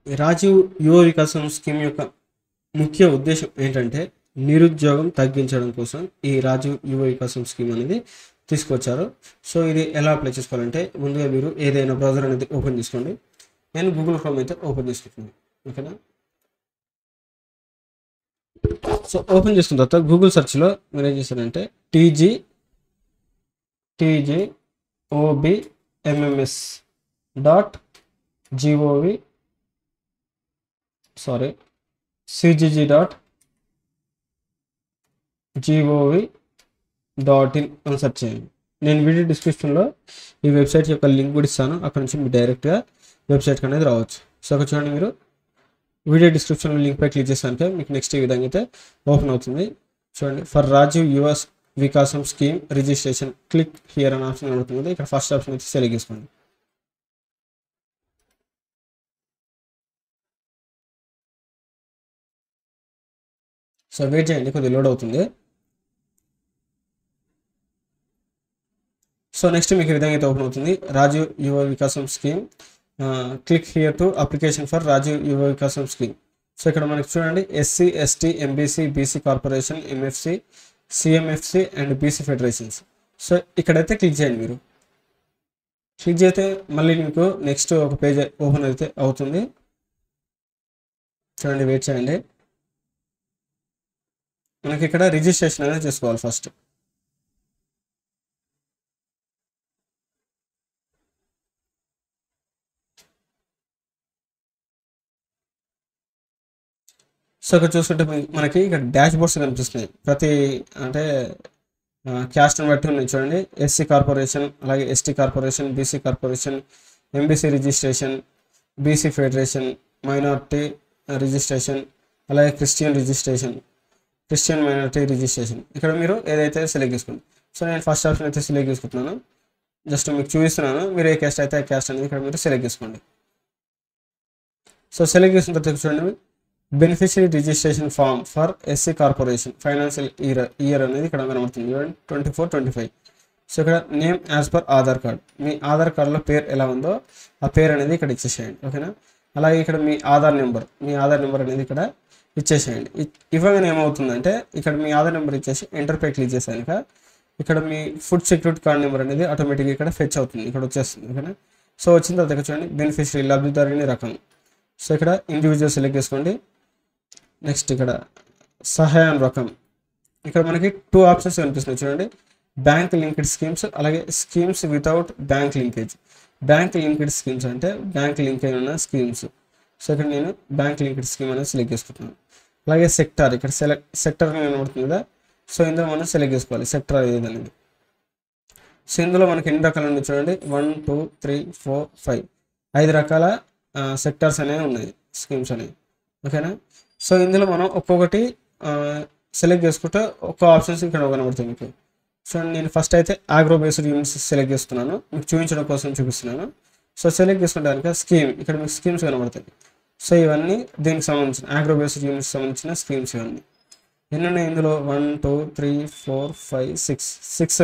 Rajiv Yuva Vikasam scheme యొక్క ముఖ్య ఉద్దేశం ఏంటంటే నిరుద్యోగం తగ్గించడం కోసం ఈ రాజీవ్ యువ వికాసం స్కీమ్ అనేది తీసుకొచ్చారు. సో ఇది ఎలా అప్లై చేసుకోవాలంటే ముందుగా మీరు ఏదైనా బ్రౌజర్ అనేది ఓపెన్ చేసుకోండి. నేను గూగుల్ క్రోమ్ అయితే ఓపెన్ చేసుకుంటున్నాను. ఓకేనా. సో ఓపెన్ చేసుకున్న తర్వాత గూగుల్ సెర్చ్లో మీరు ఏం చేస్తారంటే TGOBMMS డాట్ GOV CGG.gov.in అని సెర్చ్ చేయండి. నేను వీడియో డిస్క్రిప్షన్లో ఈ వెబ్సైట్ యొక్క లింక్ కూడా ఇస్తాను. అక్కడ నుంచి మీరు డైరెక్ట్గా వెబ్సైట్కి అనేది రావచ్చు. సో అక్కడ చూడండి, మీరు వీడియో డిస్క్రిప్షన్లో లింక్పై క్లిక్ చేసాక మీకు నెక్స్ట్ ఈ విధంగా అయితే ఓపెన్ అవుతుంది. చూడండి, for Rajiv Yuva Vikasam scheme registration click here అనే ఆప్షన్ అవుతుంది. ఇక్కడ ఫస్ట్ ఆప్షన్ అయితే సెలెక్ట్ చేసుకోండి. సో వెయిట్ చేయండి, కొద్దిగా లోడ్ అవుతుంది. సో నెక్స్ట్ మీకు ఈ విధంగా అయితే ఓపెన్ అవుతుంది. Rajiv Yuva Vikasam scheme click here to application for Rajiv Yuva Vikasam scheme. So ఇక్కడ మనకి చూడండి SC, ST, MBC, BC corporation, MFC, CMFC and BC federations. So ఇక్కడైతే క్లిక్ చేయండి. మీరు క్లిక్ చేస్తే మళ్ళీ మీకు నెక్స్ట్ ఒక పేజ్ ఓపెన్ అయితే అవుతుంది. చూడండి, వెయిట్ చేయండి. మనకి ఇక్కడ రిజిస్ట్రేషన్ అనేది చేసుకోవాలి ఫస్ట్. సో ఇక్కడ చూసుకుంటే మనకి ఇక్కడ డాష్ బోర్డ్స్ కనిపిస్తున్నాయి. ప్రతి అంటే క్యాస్ట్ని బట్టి ఉన్నాయి. చూడండి, SC కార్పొరేషన్, అలాగే ST corporation, BC corporation, MBC registration, BC federation, minority registration, అలాగే క్రిస్టియన్ మైనారిటీ రిజిస్ట్రేషన్. ఇక్కడ మీరు ఏదైతే సెలెక్ట్ చేసుకోండి. సో నేను ఫస్ట్ ఆప్షన్ అయితే సెలెక్ట్ చేసుకుంటున్నాను. జస్ట్ మీకు చూపిస్తున్నాను. మీరు ఏ క్యాస్ట్ అయితే ఆ క్యాస్ట్ అనేది ఇక్కడ మీరు సెలెక్ట్ చేసుకోండి. సో సెలెక్ట్ చేసిన తర్వాత చూడండి, beneficiary registration form for SC corporation financial year అనేది ఇక్కడ కనబడుతుంది. 24-25. సో ఇక్కడ name as per Aadhaar card, మీ ఆధార్ కార్డులో పేరు ఎలా ఉందో ఆ పేరు అనేది ఇక్కడ ఇచ్చేసేయండి. ఓకేనా. అలాగే ఇక్కడ మీ ఆధార్ నెంబర్ అనేది ఇక్కడ ఇచ్చేసేయండి. ఇవ్వగానే ఏమవుతుందంటే ఇక్కడ మీ ఆధార్ నెంబర్ ఇచ్చేసి ఎంటర్ పై క్లిక్ చేశాక ఇక్కడ మీ ఫుడ్ సెక్యూరిటీ కార్డ్ నెంబర్ అనేది ఆటోమేటిక్గా ఇక్కడ ఫెచ్ అవుతుంది, ఇక్కడ వచ్చేస్తుంది. ఓకేనా. సో వచ్చిన తర్వాత ఇక్కడ చూడండి, బెనిఫిషరీ లబ్ధిదారుని రకం. సో ఇక్కడ ఇండివిజువల్ సెలెక్ట్ చేసుకోండి. నెక్స్ట్ ఇక్కడ సహాయం రకం. ఇక్కడ మనకి 2 ఆప్షన్స్ కనిపిస్తున్నాయి. చూడండి, బ్యాంక్ లింక్డ్ స్కీమ్స్, అలాగే schemes without bank linkage. Bank linked schemes అంటే బ్యాంక్ లింక్ అయిన స్కీమ్స్. సో ఇక్కడ నేను బ్యాంక్ లింక్డ్ స్కీమ్ అనేది సెలెక్ట్ చేసుకుంటున్నాను. అలాగే సెక్టార్, ఇక్కడ సెక్టర్ కనబడుతుంది కదా. సో ఇందులో మనం సెలెక్ట్ చేసుకోవాలి సెక్టర్ ఏదనేది. సో ఇందులో మనకి ఎన్ని రకాలు ఉన్నాయి చూడండి, 1, 2, 3, 4, 5 5 రకాల సెక్టార్స్ అనేవి ఉన్నాయి, స్కీమ్స్ అనేవి. ఓకేనా. సో ఇందులో మనం ఒక్కొక్కటి సెలెక్ట్ చేసుకుంటే ఒక్క ఆప్షన్స్ ఇక్కడ కనబడుతుంది మీకు. సో నేను ఫస్ట్ అయితే ఆగ్రో బేస్డ్ యూనిట్స్ సెలెక్ట్ చేస్తున్నాను, మీకు చూపించడం కోసం చూపిస్తున్నాను. సో సెలెక్ట్ చేసుకుంటే స్కీమ్, ఇక్కడ మీకు స్కీమ్స్ కనబడతాయి. సో ఇవన్నీ దీనికి సంబంధించిన ఆగ్రో బేస్డ్ యూనిట్స్ సంబంధించిన స్కీమ్స్ ఇవన్నీ. ఎన్ని ఉన్నాయి ఇందులో, 1, 2, 3, 4, 5, 6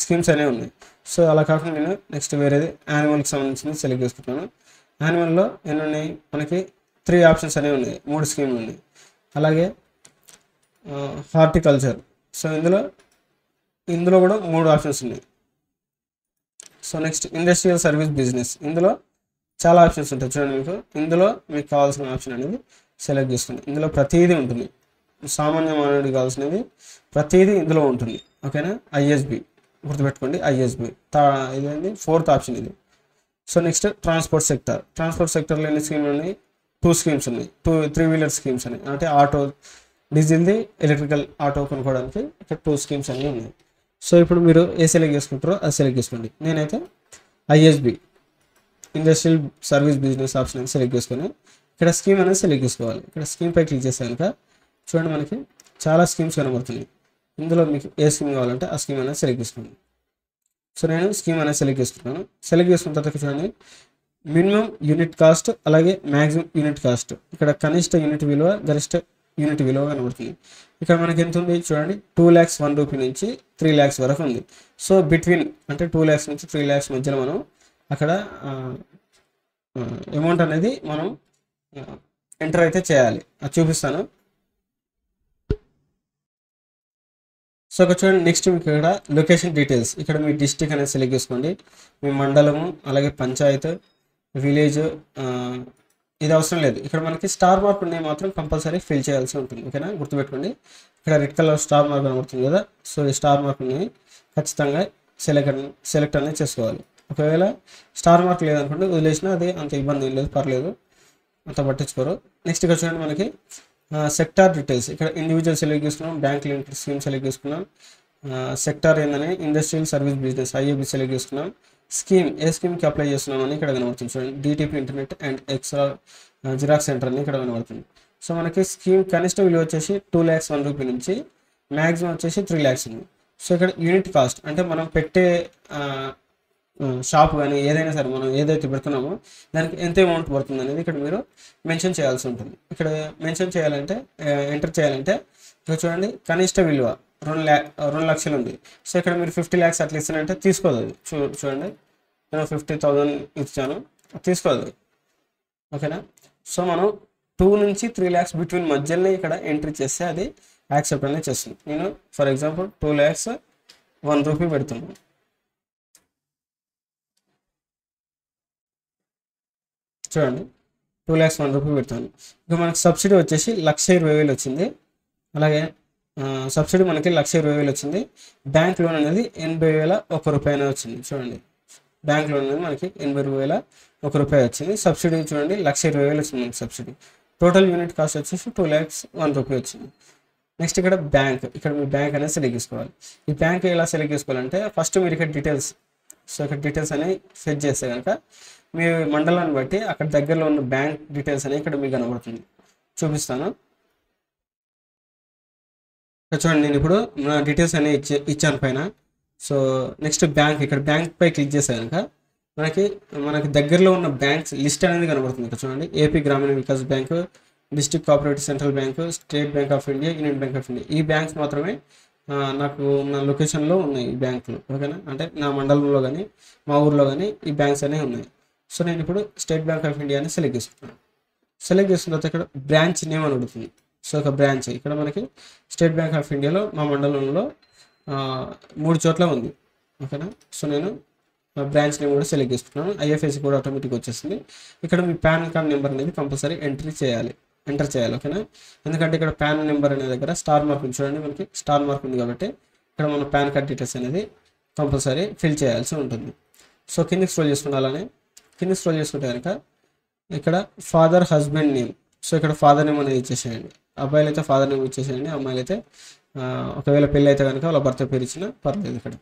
స్కీమ్స్ అనేవి ఉన్నాయి. సో అలా కాకుండా నేను నెక్స్ట్ వేరేది యానిమల్కి సంబంధించింది సెలెక్ట్ చేసుకుంటున్నాను. యానిమల్లో ఎన్ని ఉన్నాయి, మనకి 3 ఆప్షన్స్ అనేవి ఉన్నాయి, 3 స్కీమ్లు ఉన్నాయి. అలాగే హార్టికల్చర్. సో ఇందులో కూడా 3 ఆప్షన్స్ ఉన్నాయి. So next industrial service business, ఇందులో చాలా ఆప్షన్స్ ఉంటాయి. చూడండి, ఇందులో మీకు కావాల్సిన ఆప్షన్ అనేది సెలెక్ట్ చేసుకోండి. ఇందులో ప్రతిదీ ఉంటుంది, సామాన్య మానవుడికి కావాల్సినది ప్రతిదీ ఇందులో ఉంటుంది. ఓకేనా. ISB గుర్తుపెట్టుకోండి, ISB ఇదేంటి 4th ఆప్షన్ ఇది. సో నెక్స్ట్ ట్రాన్స్పోర్ట్ సెక్టర్లో ఎన్ని స్కీమ్లు ఉన్నాయి, 2 స్కీమ్స్ ఉన్నాయి. 3 వీలర్ స్కీమ్స్ ఉన్నాయి, అంటే ఆటో డీజిల్ది ఎలక్ట్రికల్ ఆటో కొనుక్కోవడానికి ఇక్కడ 2 స్కీమ్స్ అన్నీ ఉన్నాయి. సో ఇప్పుడు మీరు ఏ సెలెక్ట్ చేసుకుంటారో అది సెలెక్ట్ చేసుకోండి. నేనైతే ISB industrial service business option అనేది సెలెక్ట్ చేసుకొని ఇక్కడ స్కీమ్ అనేది సెలెక్ట్ చేసుకోవాలి. ఇక్కడ స్కీమ్ పై క్లిక్ చేస్తే కనుక చూడండి, మనకి చాలా స్కీమ్స్ కనబడుతున్నాయి. ఇందులో మీకు ఏ స్కీమ్ కావాలంటే ఆ స్కీమ్ అనేది సెలెక్ట్ చేసుకోండి. సో నేను స్కీమ్ అనేది సెలెక్ట్ చేసుకుంటాను. సెలెక్ట్ చేసుకున్న తర్వాత చూడండి, మినిమం యూనిట్ కాస్ట్, అలాగే మ్యాక్సిమం యూనిట్ కాస్ట్. ఇక్కడ కనిష్ట యూనిట్ విలువ, గరిష్ట యూనిట్ విలువ కనబడుతుంది. ఇక్కడ మనకి ఎంత ఉంది చూడండి, 2 lakhs 1 రూపీ నుంచి 3 lakhs వరకు ఉంది. సో బిట్వీన్ అంటే 2 lakhs నుంచి 3 lakhs మధ్యలో మనం అక్కడ అమౌంట్ అనేది మనం ఎంటర్ అయితే చేయాలి, అది చూపిస్తాను. సో ఇక్కడ చూడండి, నెక్స్ట్ మీకు ఇక్కడ లొకేషన్ డీటెయిల్స్, ఇక్కడ మీ డిస్టిక్ అనేది సెలెక్ట్ చేసుకోండి, మీ మండలము, అలాగే పంచాయత్, విలేజ్, ఇది అవసరం లేదు. ఇక్కడ మనకి స్టార్ మార్క్ ఉన్నాయి మాత్రం కంపల్సరీ ఫిల్ చేయాల్సి ఉంటుంది, ఓకేనా, గుర్తుపెట్టుకోండి. ఇక్కడ రెడ్ కలర్ స్టార్ మార్క్ కనబడుతుంది కదా, సో ఈ స్టార్ మార్క్ ఉన్నాయి ఖచ్చితంగా సెలెక్ట్ అనేది చేసుకోవాలి. ఒకవేళ స్టార్ మార్క్ లేదనుకోండి వదిలేసినా అది అంత ఇబ్బంది ఏం లేదు, పర్లేదు, అంత పట్టించుకోరు. నెక్స్ట్ ఇక్కడ చూడండి మనకి సెక్టార్ డీటెయిల్స్, ఇక్కడ ఇండివిజువల్ సెలెక్ట్ చేసుకున్నాం, బ్యాంక్ లింక్డ్ స్కీమ్ సెలెక్ట్ చేసుకున్నాం, సెక్టార్ ఏందని industrial service business IAB select చేసుకున్నాం, స్కీమ్ ఏ స్కీమ్కి అప్లై చేస్తున్నాం అని ఇక్కడ కనబడుతుంది చూడండి, DTP internet and extra xerox centre అని ఇక్కడ కనబడుతుంది. సో మనకి స్కీమ్ కనిష్ట విలువ వచ్చేసి 2,01,000 రూపీ నుంచి మ్యాక్సిమం వచ్చేసి 3 lakhs ఉంది. సో ఇక్కడ యూనిట్ కాస్ట్ అంటే మనం పెట్టే షాప్ కానీ ఏదైనా సరే మనం ఏదైతే పెడుతున్నామో దానికి ఎంత అమౌంట్ పడుతుంది అనేది ఇక్కడ మీరు మెన్షన్ చేయాల్సి ఉంటుంది. ఇక్కడ మెన్షన్ చేయాలంటే ఎంటర్ చేయాలంటే ఇక్కడ చూడండి కనిష్ట విలువ 2 లక్షలు ఉంది. సో ఇక్కడ మీరు 50 lakhs అట్లా ఇస్తానంటే తీసుకోదు అది. చూడండి నేను 50,000 ఇచ్చాను, తీసుకోదు, ఓకేనా. సో మనం 2 నుంచి 3 lakhs బిట్వీన్ మధ్యలోనే ఇక్కడ ఎంట్రీ చేస్తే అది యాక్సెప్ట్ అనేది చేస్తుంది. నేను ఫర్ ఎగ్జాంపుల్ 2,01,000 రూపీ పెడుతున్నాను. చూడండి 2,01,000 రూపీ పెడతాను. ఇక మనకి సబ్సిడీ వచ్చేసి 1,20,000 వచ్చింది. అలాగే సబ్సిడీ మనకి 1,20,000 వచ్చింది. బ్యాంక్ లోన్ అనేది 80,001 రూపాయి అనేది వచ్చింది. చూడండి బ్యాంక్ లోన్ అనేది మనకి 80,001 రూపాయి వచ్చింది. సబ్సిడీ చూడండి 1,20,000 వచ్చింది మనకి సబ్సిడీ. టోటల్ యూనిట్ కాస్ట్ వచ్చేసి 2,01,000 రూపీ వచ్చింది. నెక్స్ట్ ఇక్కడ బ్యాంక్, ఇక్కడ మీ బ్యాంక్ అనేది సెలెక్ట్ చేసుకోవాలి. ఈ బ్యాంక్ ఎలా సెలెక్ట్ చేసుకోవాలంటే ఫస్ట్ మీరు ఇక్కడ డీటెయిల్స్, సో ఇక్కడ డీటెయిల్స్ అనేవి సెట్ చేస్తే కనుక మీ మండలాన్ని బట్టి అక్కడ దగ్గరలో ఉన్న బ్యాంక్ డీటెయిల్స్ అనేవి ఇక్కడ మీకు కనబడుతుంది, చూపిస్తాను. చూడండి నేను ఇప్పుడు నా డీటెయిల్స్ అనేవి ఇచ్చాను పైన. సో నెక్స్ట్ బ్యాంక్, ఇక్కడ బ్యాంక్ పై క్లిక్ చేస్తే కనుక మనకి దగ్గరలో ఉన్న బ్యాంక్స్ లిస్ట్ అనేది కనబడుతుంది. ఇక్కడ చూడండి ఏపీ గ్రామీణ Vikas bank, district cooperative central bank, state bank of India, union bank of India, ఈ బ్యాంక్స్ మాత్రమే నాకు నా లొకేషన్లో ఉన్నాయి ఈ బ్యాంకులు, ఓకేనా. అంటే నా మండలంలో కానీ మా ఊర్లో కానీ ఈ బ్యాంక్స్ అనేవి ఉన్నాయి. సో నేను ఇప్పుడు స్టేట్ బ్యాంక్ ఆఫ్ ఇండియా అని సెలెక్ట్ చేసుకున్నాను. సెలెక్ట్ చేసిన తర్వాత ఇక్కడ బ్రాంచ్ నేమ్ అని అడుగుతుంది. సో ఒక బ్రాంచ్ ఇక్కడ మనకి స్టేట్ బ్యాంక్ ఆఫ్ ఇండియాలో మా మండలంలో 3 చోట్ల ఉంది, ఓకేనా. సో నేను బ్రాంచ్ నేమ్ కూడా సెలెక్ట్ చేసుకున్నాను. ఐఎఫ్ఎస్సి కూడా ఆటోమేటిక్ వచ్చేసింది. ఇక్కడ మీ పాన్ కార్డ్ నెంబర్ అనేది కంపల్సరీ ఎంటర్ చేయాలి, ఓకేనా. ఎందుకంటే ఇక్కడ పాన్ నెంబర్ అనే దగ్గర స్టార్ మార్క్ ఉంది చూడండి, మనకి స్టార్ మార్క్ ఉంది కాబట్టి ఇక్కడ మన పాన్ కార్డ్ డీటెయిల్స్ అనేది కంపల్సరీ ఫిల్ చేయాల్సి ఉంటుంది. సో కిందకి స్క్రోల్ చేసుకున్నాలని స్క్రోల్ చేసుకుంటే కనుక ఇక్కడ ఫాదర్ హస్బెండ్ నేమ్, సో ఇక్కడ ఫాదర్ నేమ్ అనేది ఇచ్చేసేయండి. అబ్బాయిలు అయితే ఫాదర్ నేమ్ ఇచ్చేసేయండి, అమ్మాయిలు అయితే ఒకవేళ పెళ్ళి అయితే కనుక వాళ్ళ భర్త పేరు ఇచ్చినా పర్లేదు ఇక్కడ.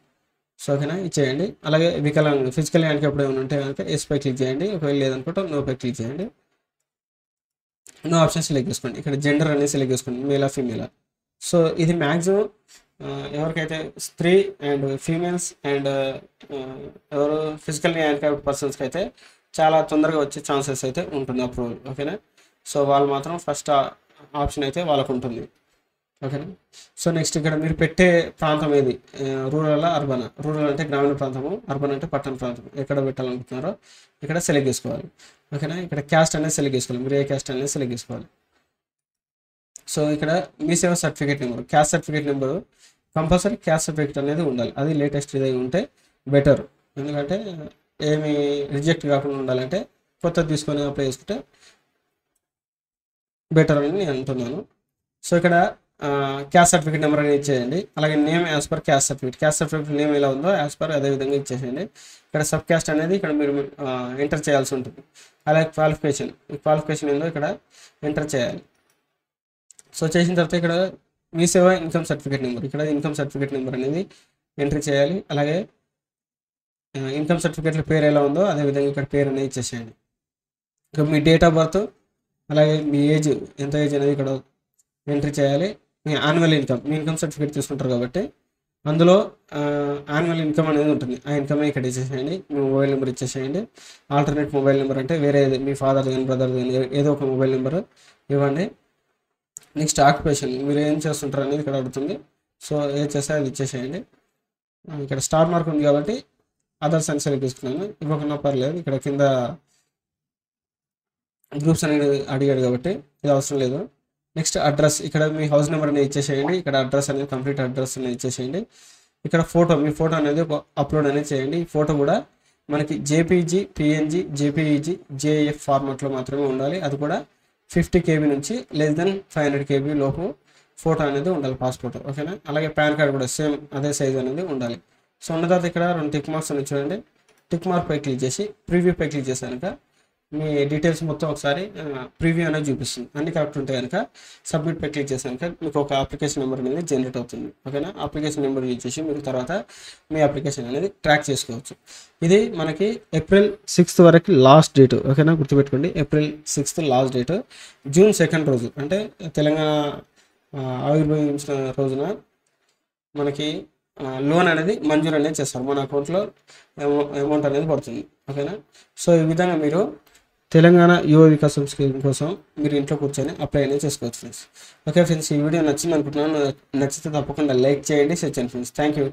సో ఓకేనా, ఇచ్చేయండి. అలాగే వికలాంగులు ఫిజికల్ హ్యాండిక్యాప్డ్ ఏమైనా ఉంటే కనుక ఎస్ పై క్లిక్ చేయండి, ఒకవేళ లేదనుకుంటే నో పై క్లిక్ చేయండి. నో ఆప్షన్ సెలెక్ట్ చేసుకోండి. ఇక్కడ జెండర్ అనేది సెలెక్ట్ చేసుకోండి, మేలా ఫీమేలా. సో ఇది మ్యాక్సిమం ఎవరికైతే స్త్రీ అండ్ ఫీమేల్స్ అండ్ ఎవరు ఫిజికల్ హ్యాండిక్యాప్డ్ పర్సన్స్కి అయితే చాలా తొందరగా వచ్చే ఛాన్సెస్ అయితే ఉంటుంది అప్రూవల్, ఓకేనా. సో వాళ్ళు మాత్రం ఫస్ట్ ఆప్షన్ అయితే వాళ్ళకు ఉంటుంది, ఓకేనా. సో నెక్స్ట్ ఇక్కడ మీరు పెట్టే ప్రాంతం ఏది, రూరల్ అర్బన్. రూరల్ అంటే గ్రామీణ ప్రాంతము, అర్బన్ అంటే పట్టణ ప్రాంతం, ఎక్కడ పెట్టాలనుకుంటున్నారో ఇక్కడ సెలెక్ట్ చేసుకోవాలి, ఓకేనా. ఇక్కడ క్యాస్ట్ అనేది సెలెక్ట్ చేసుకోవాలి, మీరు ఏ క్యాస్ట్ అనేది సెలెక్ట్ చేసుకోవాలి. సో ఇక్కడ మీ సేవ certificate number, caste certificate number compulsory caste certificate అనేది ఉండాలి. అది లేటెస్ట్ ఇది ఉంటే బెటర్, ఎందుకంటే ఏమి రిజెక్ట్ కాకుండా ఉండాలంటే కొత్తది తీసుకొని అప్లై చేసుకుంటే బెటర్ అని నేను అంటున్నాను. సో ఇక్కడ క్యాస్ట్ సర్టిఫికేట్ నెంబర్ అనేది ఇచ్చేయండి. అలాగే name as per caste certificate name ఎలా ఉందో యాజ్ పర్ అదే విధంగా ఇచ్చేసేయండి. ఇక్కడ సబ్ క్యాస్ట్ అనేది ఇక్కడ మీరు ఎంటర్ చేయాల్సి ఉంటుంది. అలాగే క్వాలిఫికేషన్ ఏందో ఇక్కడ ఎంటర్ చేయాలి. సో చేసిన తర్వాత ఇక్కడ మీ సేవ ఇన్కమ్ సర్టిఫికేట్ నెంబర్, ఇక్కడ ఇన్కమ్ సర్టిఫికేట్ నెంబర్ అనేది ఎంట్రీ చేయాలి. అలాగే ఇన్కమ్ సర్టిఫికేట్లో పేరు ఎలా ఉందో అదేవిధంగా ఇక్కడ పేరు అనేది ఇచ్చేసేయండి. ఇంకా మీ డేట్ ఆఫ్ బర్త్ అలాగే మీ ఏజ్ ఎంత ఏజ్ అనేది ఇక్కడ ఎంట్రీ చేయాలి. మీ యాన్యువల్ ఇన్కమ్, మీ ఇన్కమ్ సర్టిఫికేట్ తీసుకుంటారు కాబట్టి అందులో యాన్యువల్ ఇన్కమ్ అనేది ఉంటుంది, ఆ ఇన్కమ్ ఇక్కడ ఇచ్చేసేయండి. మీ మొబైల్ నెంబర్ ఇచ్చేసేయండి. ఆల్టర్నేట్ మొబైల్ నెంబర్ అంటే వేరే మీ ఫాదర్ కానీ బ్రదర్ కానీ ఏదో ఒక మొబైల్ నెంబర్ ఇవ్వండి. నెక్స్ట్ ఆక్యుపేషన్, మీరు ఏం చేస్తుంటారు అనేది ఇక్కడ అడుగుతుంది. సో ఏం చేస్తే అది ఇచ్చేసేయండి. ఇక్కడ స్టార్ మార్క్ ఉంది కాబట్టి అదర్స్ అని సెలెక్ట్ చేసుకున్నాను, ఇవ్వకుండా పర్లేదు. ఇక్కడ కింద గ్రూప్స్ అనేది అడిగాడు కాబట్టి ఇది అవసరం లేదు. నెక్స్ట్ అడ్రస్, ఇక్కడ మీ హౌస్ నెంబర్ అనేది ఇచ్చేసేయండి. ఇక్కడ అడ్రస్ అనేది కంప్లీట్ అడ్రస్ అనేది ఇచ్చేసేయండి. ఇక్కడ ఫోటో, మీ ఫోటో అనేది అప్లోడ్ అనేది చేయండి. ఈ ఫోటో కూడా మనకి జేపీజీ, పిఎన్జీ, జేపీఈజీ, జేఎఫ్ ఫార్మాట్లో మాత్రమే ఉండాలి. అది కూడా 50 KB నుంచి <500 KB లోపు ఫోటో అనేది ఉండాలి పాస్పోర్ట్. ఓకేనా. అలాగే పాన్ కార్డ్ కూడా సేమ్ అదే సైజ్ అనేది ఉండాలి. సో ఉన్న తర్వాత ఇక్కడ 2 టిక్ మార్క్స్ అనేది చూడండి. టిక్ మార్క్ పై క్లిక్ చేసి ప్రివ్యూ పై క్లిక్ చేసి కనుక మీ డీటెయిల్స్ మొత్తం ఒకసారి ప్రివ్యూ అనేది చూపిస్తుంది. అన్ని కరెక్ట్ ఉంటే కనుక సబ్మిట్ పై క్లిక్ చేసి కనుక మీకు ఒక అప్లికేషన్ నెంబర్ అనేది జనరేట్ అవుతుంది. ఓకేనా. అప్లికేషన్ నెంబర్ యూజ్ చేసి మీరు తర్వాత మీ అప్లికేషన్ అనేది ట్రాక్ చేసుకోవచ్చు. ఇది మనకి April 6th వరకు లాస్ట్ డేట్. ఓకేనా, గుర్తుపెట్టుకోండి. April 6th last date. June 2nd రోజు అంటే తెలంగాణ ఆవిర్భవించిన రోజున మనకి లోన్ అనేది మంజూరు అనేది చేస్తారు. మన అకౌంట్లో అమౌంట్ అనేది పడుతుంది. ఓకేనా. సో ఈ విధంగా మీరు తెలంగాణ యువ వికాసం స్కీమ్ కోసం మీరు ఇంట్లో కూర్చొని అప్లై అనేది చేసుకోవచ్చు ఫ్రెండ్స్. ఓకే ఫ్రెండ్స్, ఈ వీడియో నచ్చింది అనుకుంటున్నాను. నచ్చితే తప్పకుండా లైక్ చేయండి, షేర్ చేయండి ఫ్రెండ్స్. Thank you.